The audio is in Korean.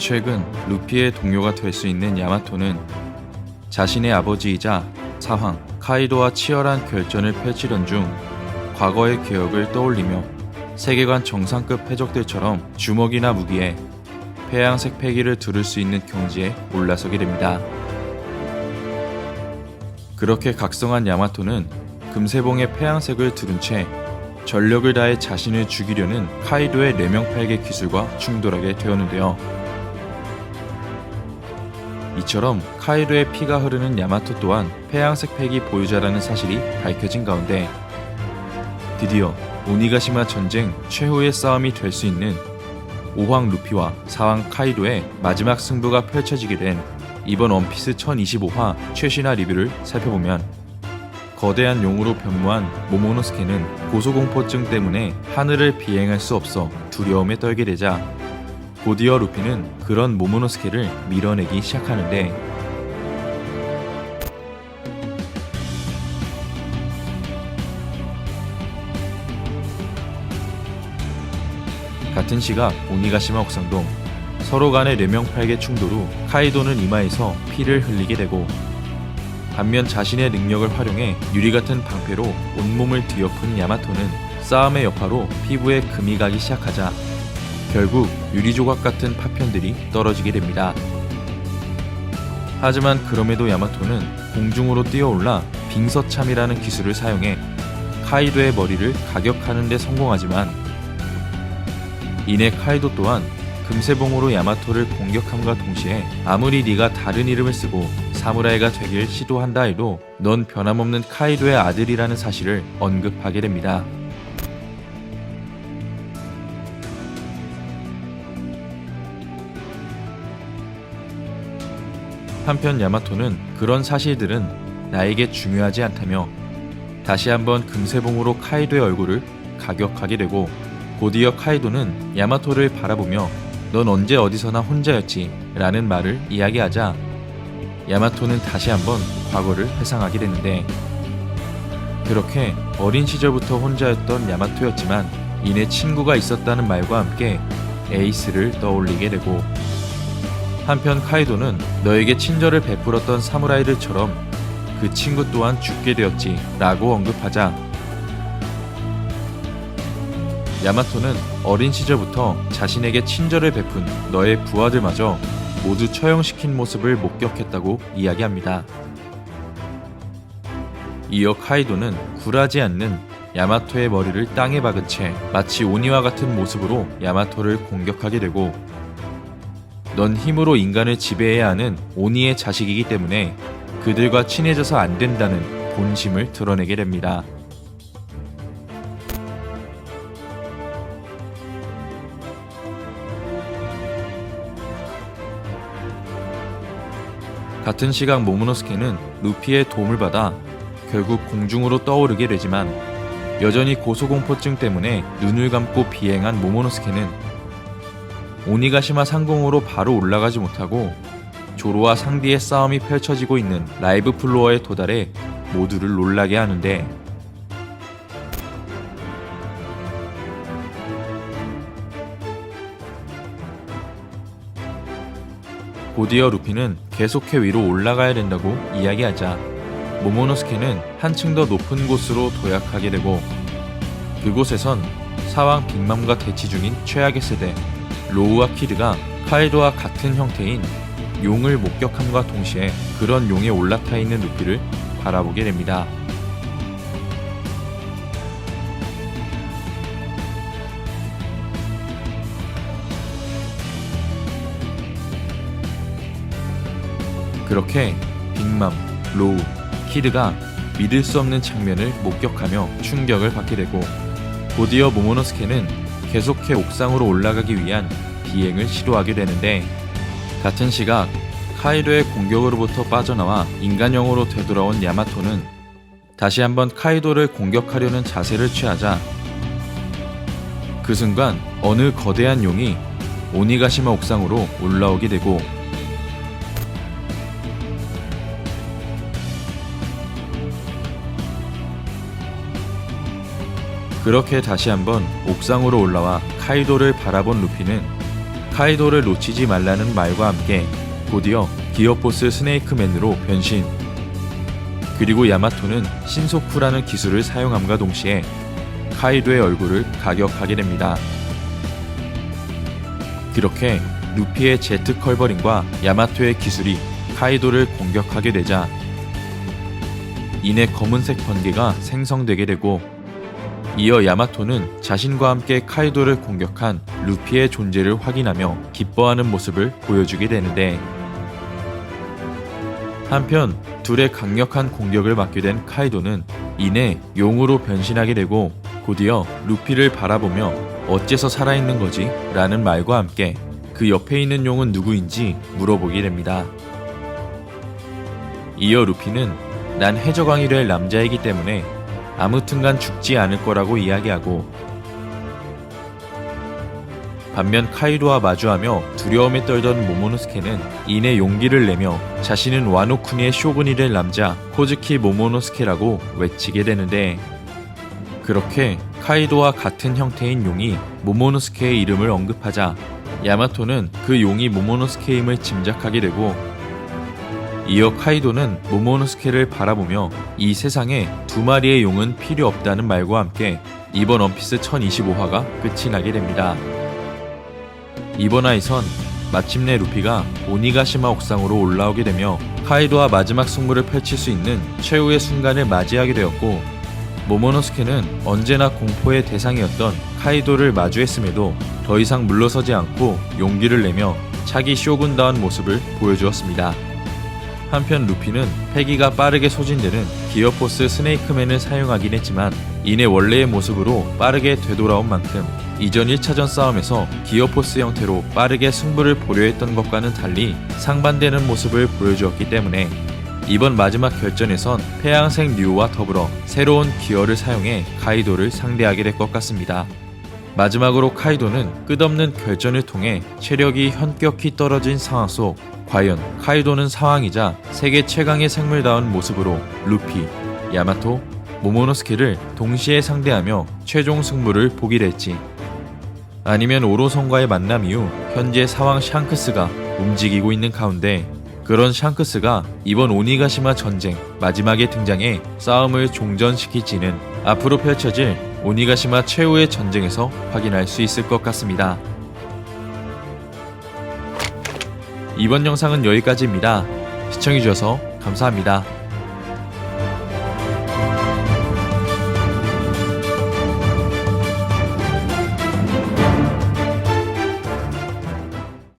최근 루피의 동료가 될 수 있는 야마토는 자신의 아버지이자 사황 카이도와 치열한 결전을 펼치던 중 과거의 기억을 떠올리며 세계관 정상급 해적들처럼 주먹이나 무기에 폐양색 패기를 두를 수 있는 경지에 올라서게 됩니다. 그렇게 각성한 야마토는 금세봉의 폐양색을 두른 채 전력을 다해 자신을 죽이려는 카이도의 뇌명팔개 기술과 충돌하게 되었는데요. 이처럼 카이도의 피가 흐르는 야마토 또한 폐양색 패기 보유자라는 사실이 밝혀진 가운데 드디어 오니가시마 전쟁 최후의 싸움이 될 수 있는 5황 루피와 4황 카이도의 마지막 승부가 펼쳐지게 된 이번 원피스 1025화 최신화 리뷰를 살펴보면 거대한 용으로 변모한 모모노스케는 고소공포증 때문에 하늘을 비행할 수 없어 두려움에 떨게 되자 곧이어 루피는 그런 모모노스케를 밀어내기 시작하는데 같은 시각 오니가시마 옥상동 서로 간의 뇌명팔개 충돌 후 카이도는 이마에서 피를 흘리게 되고 반면 자신의 능력을 활용해 유리같은 방패로 온몸을 뒤엎은 야마토는 싸움의 여파로 피부에 금이 가기 시작하자 결국 유리조각 같은 파편들이 떨어지게 됩니다. 하지만 그럼에도 야마토는 공중으로 뛰어올라 빙서참이라는 기술을 사용해 카이도의 머리를 가격하는 데 성공하지만 이내 카이도 또한 금세봉으로 야마토를 공격함과 동시에 아무리 네가 다른 이름을 쓰고 사무라이가 되길 시도한다 해도 넌 변함없는 카이도의 아들이라는 사실을 언급하게 됩니다. 한편 야마토는 그런 사실들은 나에게 중요하지 않다며 다시 한번 금세봉으로 카이도의 얼굴을 가격하게 되고 곧이어 카이도는 야마토를 바라보며 넌 언제 어디서나 혼자였지 라는 말을 이야기하자 야마토는 다시 한번 과거를 회상하게 되는데 그렇게 어린 시절부터 혼자였던 야마토였지만 이내 친구가 있었다는 말과 함께 에이스를 떠올리게 되고 한편 카이도는 너에게 친절을 베풀었던 사무라이들처럼 그 친구 또한 죽게 되었지 라고 언급하자 야마토는 어린 시절부터 자신에게 친절을 베푼 너의 부하들마저 모두 처형시킨 모습을 목격했다고 이야기합니다. 이어 카이도는 굴하지 않는 야마토의 머리를 땅에 박은 채 마치 오니와 같은 모습으로 야마토를 공격하게 되고 넌 힘으로 인간을 지배해야 하는 오니의 자식이기 때문에 그들과 친해져서 안 된다는 본심을 드러내게 됩니다. 같은 시각 모모노스케는 루피의 도움을 받아 결국 공중으로 떠오르게 되지만 여전히 고소공포증 때문에 눈을 감고 비행한 모모노스케는 오니가시마 상공으로 바로 올라가지 못하고 조로와 상디의 싸움이 펼쳐지고 있는 라이브 플로어에 도달해 모두를 놀라게 하는데 곧이어 루피는 계속해 위로 올라가야 된다고 이야기하자 모모노스케는 한층 더 높은 곳으로 도약하게 되고 그곳에선 사왕 빅맘과 대치 중인 최악의 세대 로우와 키드가 카이도와 같은 형태인 용을 목격함과 동시에 그런 용에 올라타 있는 루피를 바라보게 됩니다. 그렇게 빅맘, 로우, 키드가 믿을 수 없는 장면을 목격하며 충격을 받게 되고 곧이어 모모노스케는 계속해 옥상으로 올라가기 위한 비행을 시도하게 되는데 같은 시각 카이도의 공격으로부터 빠져나와 인간형으로 되돌아온 야마토는 다시 한번 카이도를 공격하려는 자세를 취하자 그 순간 어느 거대한 용이 오니가시마 옥상으로 올라오게 되고 그렇게 다시 한번 옥상으로 올라와 카이도를 바라본 루피는 카이도를 놓치지 말라는 말과 함께 곧이어 기어포스 스네이크맨으로 변신. 그리고 야마토는 신소쿠라는 기술을 사용함과 동시에 카이도의 얼굴을 가격하게 됩니다. 그렇게 루피의 제트 컬버링과 야마토의 기술이 카이도를 공격하게 되자 이내 검은색 번개가 생성되게 되고, 이어 야마토는 자신과 함께 카이도를 공격한 루피의 존재를 확인하며 기뻐하는 모습을 보여주게 되는데, 한편 둘의 강력한 공격을 받게 된 카이도는 이내 용으로 변신하게 되고, 곧이어 루피를 바라보며 어째서 살아있는 거지? 라는 말과 함께 그 옆에 있는 용은 누구인지 물어보게 됩니다. 이어 루피는 난 해적왕이 될 남자이기 때문에 아무튼간 죽지 않을 거라고 이야기하고, 반면 카이도와 마주하며 두려움에 떨던 모모노스케는 이내 용기를 내며 자신은 와노쿠니의 쇼군이 될 남자 코즈키 모모노스케라고 외치게 되는데, 그렇게 카이도와 같은 형태인 용이 모모노스케의 이름을 언급하자 야마토는 그 용이 모모노스케임을 짐작하게 되고, 이어 카이도는 모모노스케를 바라보며 이 세상에 두 마리의 용은 필요 없다는 말과 함께 이번 원피스 1025화가 끝이 나게 됩니다. 이번 화에선 마침내 루피가 오니가시마 옥상으로 올라오게 되며 카이도와 마지막 승부를 펼칠 수 있는 최후의 순간을 맞이하게 되었고, 모모노스케는 언제나 공포의 대상이었던 카이도를 마주했음에도 더 이상 물러서지 않고 용기를 내며 차기 쇼군다운 모습을 보여주었습니다. 한편 루피는 패기가 빠르게 소진되는 기어포스 스네이크맨을 사용하긴 했지만 이내 원래의 모습으로 빠르게 되돌아온 만큼 이전 1차전 싸움에서 기어포스 형태로 빠르게 승부를 보려 했던 것과는 달리 상반되는 모습을 보여주었기 때문에 이번 마지막 결전에선 폐양색 류와 더불어 새로운 기어를 사용해 카이도를 상대하게 될 것 같습니다. 마지막으로 카이도는 끝없는 결전을 통해 체력이 현격히 떨어진 상황 속 과연 카이도는 상황이자 세계 최강의 생물다운 모습으로 루피, 야마토, 모모노스케를 동시에 상대하며 최종 승부를 보게 될지, 아니면 오로성과의 만남 이후 현재 사왕 샹크스가 움직이고 있는 가운데 그런 샹크스가 이번 오니가시마 전쟁 마지막에 등장해 싸움을 종전시킬지는 앞으로 펼쳐질 오니가시마 최후의 전쟁에서 확인할 수 있을 것 같습니다. 이번 영상은 여기까지입니다. 시청해주셔서 감사합니다.